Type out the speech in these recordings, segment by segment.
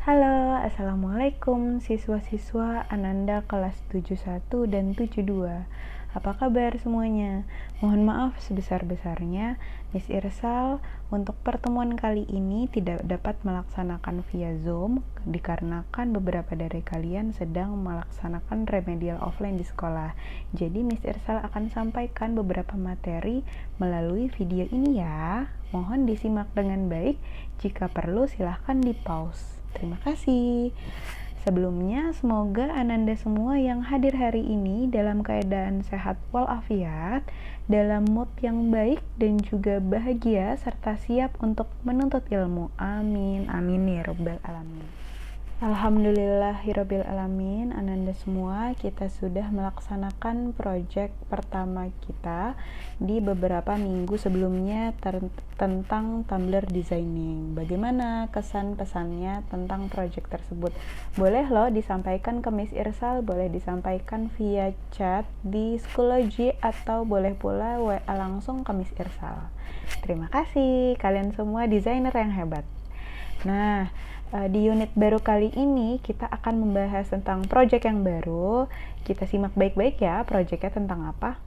Halo, Assalamualaikum siswa-siswa Ananda kelas 71 dan 72. Apa kabar semuanya? Mohon maaf sebesar-besarnya, Miss Irsal untuk pertemuan kali ini tidak dapat melaksanakan via Zoom dikarenakan beberapa dari kalian sedang melaksanakan remedial offline di sekolah. Jadi Miss Irsal akan sampaikan beberapa materi melalui video ini ya. Mohon disimak dengan baik, jika perlu silahkan di pause. Terima kasih. Sebelumnya, semoga Ananda semua yang hadir hari ini dalam keadaan sehat walafiat, dalam mood yang baik dan juga bahagia, serta siap untuk menuntut ilmu. Amin. Amin ya Rabbal Alamin. Alhamdulillahirabbil alamin. Ananda semua, kita sudah melaksanakan proyek pertama kita di beberapa minggu sebelumnya tentang tumbler designing. Bagaimana kesan pesannya tentang proyek tersebut? Boleh loh disampaikan ke Miss Irsal, boleh disampaikan via chat di Schoology, atau boleh pula WA langsung ke Miss Irsal. Terima kasih, kalian semua desainer yang hebat. Nah, di unit baru kali ini kita akan membahas tentang proyek yang baru. Kita simak baik-baik ya, proyeknya tentang apa.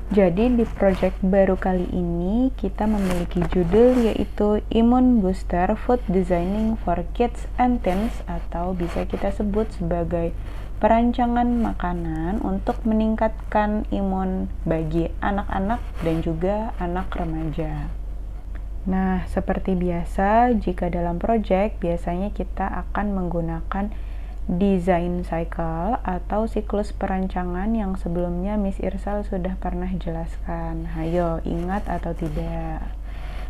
Jadi di proyek baru kali ini kita memiliki judul yaitu Immune Booster Food Designing for Kids and Teens, atau bisa kita sebut sebagai perancangan makanan untuk meningkatkan imun bagi anak-anak dan juga anak remaja. Nah, seperti biasa, jika dalam proyek, biasanya kita akan menggunakan design cycle atau siklus perancangan yang sebelumnya Miss Irsal sudah pernah jelaskan. Hayo, ingat atau tidak?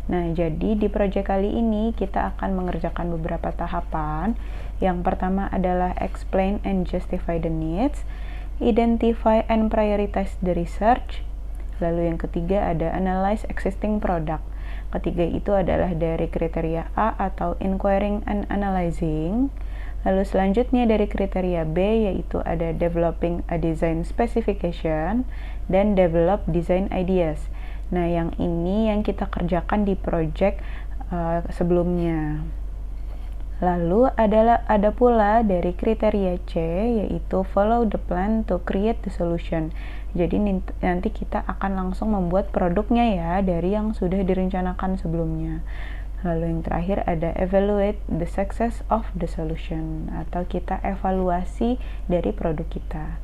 Nah, jadi di proyek kali ini kita akan mengerjakan beberapa tahapan. Yang pertama adalah explain and justify the needs, identify and prioritize the research, lalu yang ketiga ada analyze existing product. Ketiga itu adalah dari kriteria A atau inquiring and analyzing. Lalu selanjutnya dari kriteria B yaitu ada developing a design specification dan develop design ideas. Nah, yang ini yang kita kerjakan di project sebelumnya. Lalu ada pula dari kriteria C yaitu follow the plan to create the solution. Jadi nanti kita akan langsung membuat produknya ya dari yang sudah direncanakan sebelumnya. Lalu yang terakhir ada evaluate the success of the solution, atau kita evaluasi dari produk kita.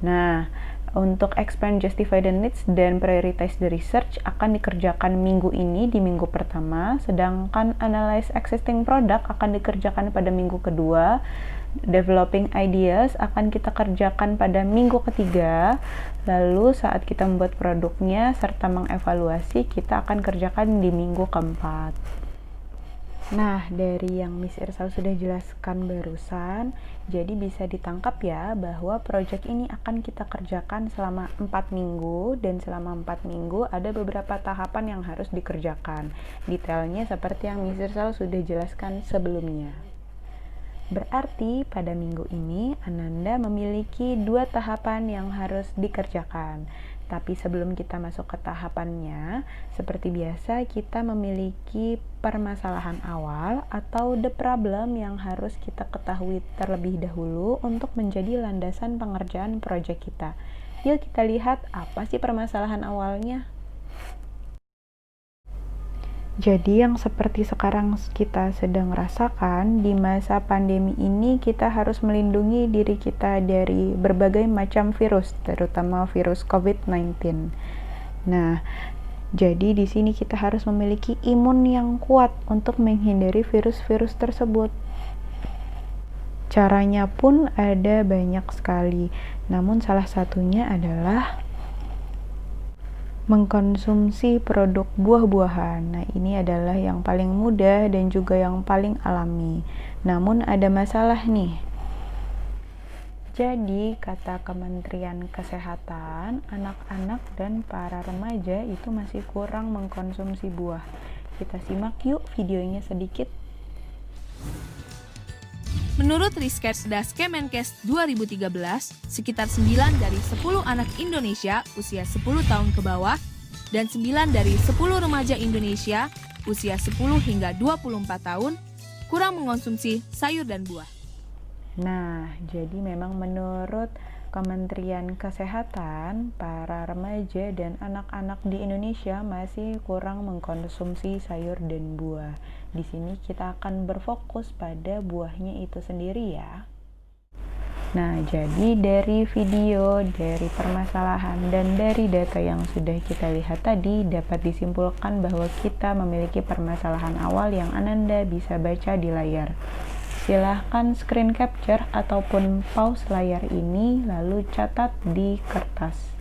Nah, untuk expand justify the needs dan prioritize the research akan dikerjakan minggu ini di minggu pertama, sedangkan analyze existing product akan dikerjakan pada minggu kedua. Developing ideas akan kita kerjakan pada minggu ketiga. Lalu saat kita membuat produknya serta mengevaluasi, kita akan kerjakan di minggu keempat. Nah, dari yang Miss Irsal sudah jelaskan barusan, jadi bisa ditangkap ya bahwa proyek ini akan kita kerjakan selama 4 minggu, dan selama 4 minggu ada beberapa tahapan yang harus dikerjakan. Detailnya seperti yang Miss Irsal sudah jelaskan sebelumnya. Berarti pada minggu ini Ananda memiliki 2 tahapan yang harus dikerjakan. Tapi sebelum kita masuk ke tahapannya, seperti biasa kita memiliki permasalahan awal atau the problem yang harus kita ketahui terlebih dahulu untuk menjadi landasan pengerjaan proyek kita. Yuk kita lihat apa sih permasalahan awalnya. Jadi yang seperti sekarang kita sedang rasakan di masa pandemi ini, kita harus melindungi diri kita dari berbagai macam virus, terutama virus COVID-19. Nah, jadi di sini kita harus memiliki imun yang kuat untuk menghindari virus-virus tersebut. Caranya pun ada banyak sekali, namun salah satunya adalah mengkonsumsi produk buah-buahan. Nah, ini adalah yang paling mudah dan juga yang paling alami. Namun ada masalah nih. Jadi, kata Kementerian Kesehatan, anak-anak dan para remaja itu masih kurang mengkonsumsi buah. Kita simak yuk videonya sedikit. Menurut Riskersdas Kemenkes 2013, sekitar 9 dari 10 anak Indonesia usia 10 tahun ke bawah dan 9 dari 10 remaja Indonesia usia 10 hingga 24 tahun kurang mengonsumsi sayur dan buah. Nah, jadi memang menurut Kementerian Kesehatan, para remaja dan anak-anak di Indonesia masih kurang mengkonsumsi sayur dan buah. Di sini kita akan berfokus pada buahnya itu sendiri ya. Nah, jadi dari video, dari permasalahan, dan dari data yang sudah kita lihat tadi, dapat disimpulkan bahwa kita memiliki permasalahan awal yang Ananda bisa baca di layar. Silahkan screen capture ataupun pause layar ini, lalu catat di kertas.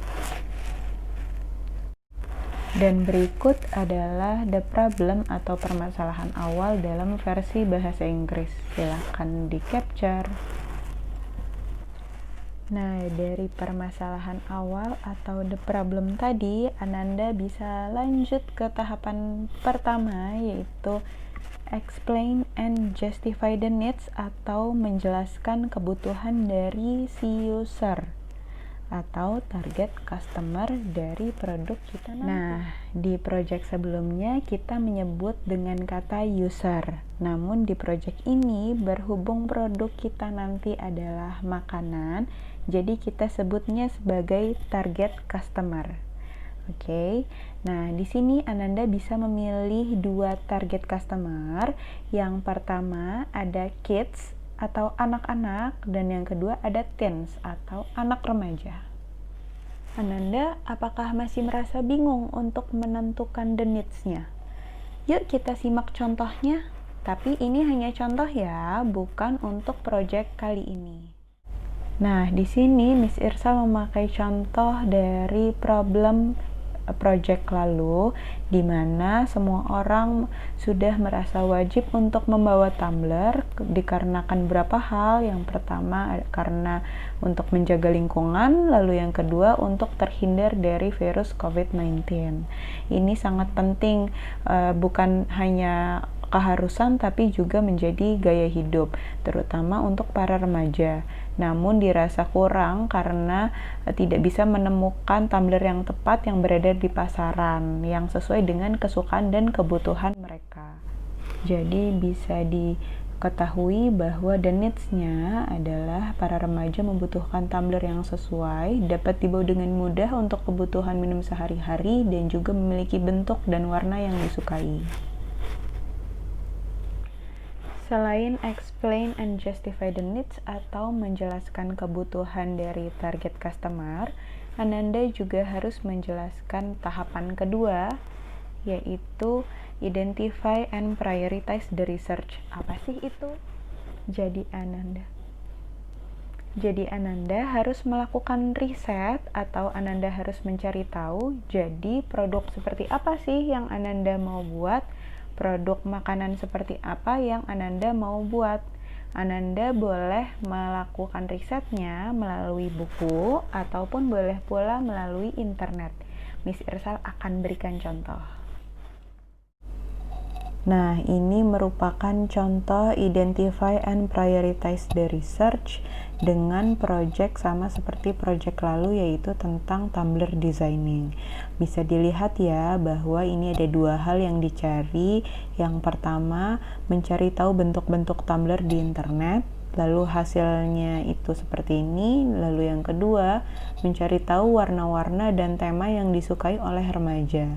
Dan berikut adalah the problem atau permasalahan awal dalam versi bahasa Inggris. Silahkan di capture. Nah, dari permasalahan awal atau the problem tadi, Ananda bisa lanjut ke tahapan pertama, yaitu explain and justify the needs atau menjelaskan kebutuhan dari si user atau target customer dari produk kita nanti. Nah, di project sebelumnya kita menyebut dengan kata user. Namun di project ini berhubung produk kita nanti adalah makanan, jadi kita sebutnya sebagai target customer. Oke. Nah, di sini Ananda bisa memilih dua target customer. Yang pertama ada kids atau anak-anak, dan yang kedua ada teens atau anak remaja. Ananda, apakah masih merasa bingung untuk menentukan the needs-nya? Yuk kita simak contohnya. Tapi ini hanya contoh ya, bukan untuk project kali ini. Nah, di sini Miss Irsa memakai contoh dari problem project lalu, di mana semua orang sudah merasa wajib untuk membawa tumbler dikarenakan beberapa hal. Yang pertama karena untuk menjaga lingkungan, lalu yang kedua untuk terhindar dari virus COVID-19. Ini sangat penting, bukan hanya keharusan tapi juga menjadi gaya hidup, terutama untuk para remaja. Namun dirasa kurang karena tidak bisa menemukan tumbler yang tepat yang beredar di pasaran yang sesuai dengan kesukaan dan kebutuhan mereka. Jadi bisa diketahui bahwa the needs-nya adalah para remaja membutuhkan tumbler yang sesuai, dapat dibawa dengan mudah untuk kebutuhan minum sehari-hari, dan juga memiliki bentuk dan warna yang disukai. Selain explain and justify the needs atau menjelaskan kebutuhan dari target customer, Ananda juga harus menjelaskan tahapan kedua, yaitu identify and prioritize the research. Apa sih itu? Jadi Ananda harus melakukan riset atau Ananda harus mencari tahu, jadi produk seperti apa sih yang Ananda mau buat, produk makanan seperti apa yang Ananda mau buat. Ananda boleh melakukan risetnya melalui buku ataupun boleh pula melalui internet. Miss Irsal akan berikan contoh. Nah, ini merupakan contoh identify and prioritize the research dengan project sama seperti project lalu, yaitu tentang tumbler designing. Bisa dilihat ya bahwa ini ada dua hal yang dicari. Yang pertama, mencari tahu bentuk-bentuk tumbler di internet, lalu hasilnya itu seperti ini. Lalu yang kedua, mencari tahu warna-warna dan tema yang disukai oleh remaja.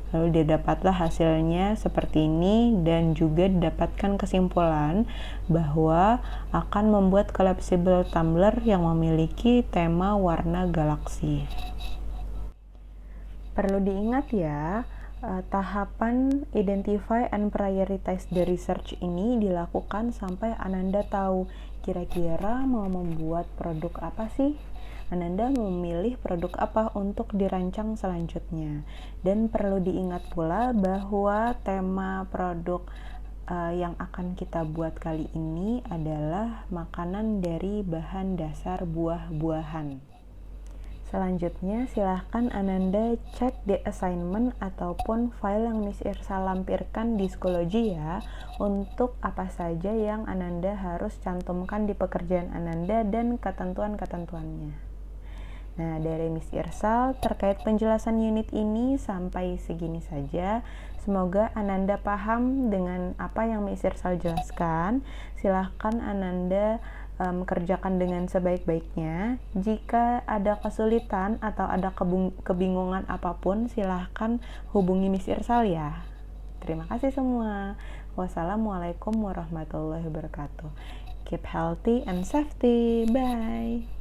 Lalu didapatlah hasilnya seperti ini, dan juga didapatkan kesimpulan bahwa akan membuat collapsible tumbler yang memiliki tema warna galaksi. Perlu diingat ya, tahapan identify and prioritize the research ini dilakukan sampai Ananda tahu kira-kira mau membuat produk apa sih. Ananda memilih produk apa untuk dirancang selanjutnya. Dan perlu diingat pula bahwa tema produk yang akan kita buat kali ini adalah makanan dari bahan dasar buah-buahan. Selanjutnya silahkan Ananda cek di assignment ataupun file yang Miss Irsa lampirkan di Psikologi ya, untuk apa saja yang Ananda harus cantumkan di pekerjaan Ananda dan ketentuan-ketentuannya. Nah, dari Miss Irsal terkait penjelasan unit ini sampai segini saja. Semoga Ananda paham dengan apa yang Miss Irsal jelaskan. Silahkan Ananda kerjakan dengan sebaik-baiknya. Jika ada kesulitan atau ada kebingungan apapun, silahkan hubungi Miss Irsal ya. Terima kasih semua. Wassalamualaikum warahmatullahi wabarakatuh. Keep healthy and safety. Bye.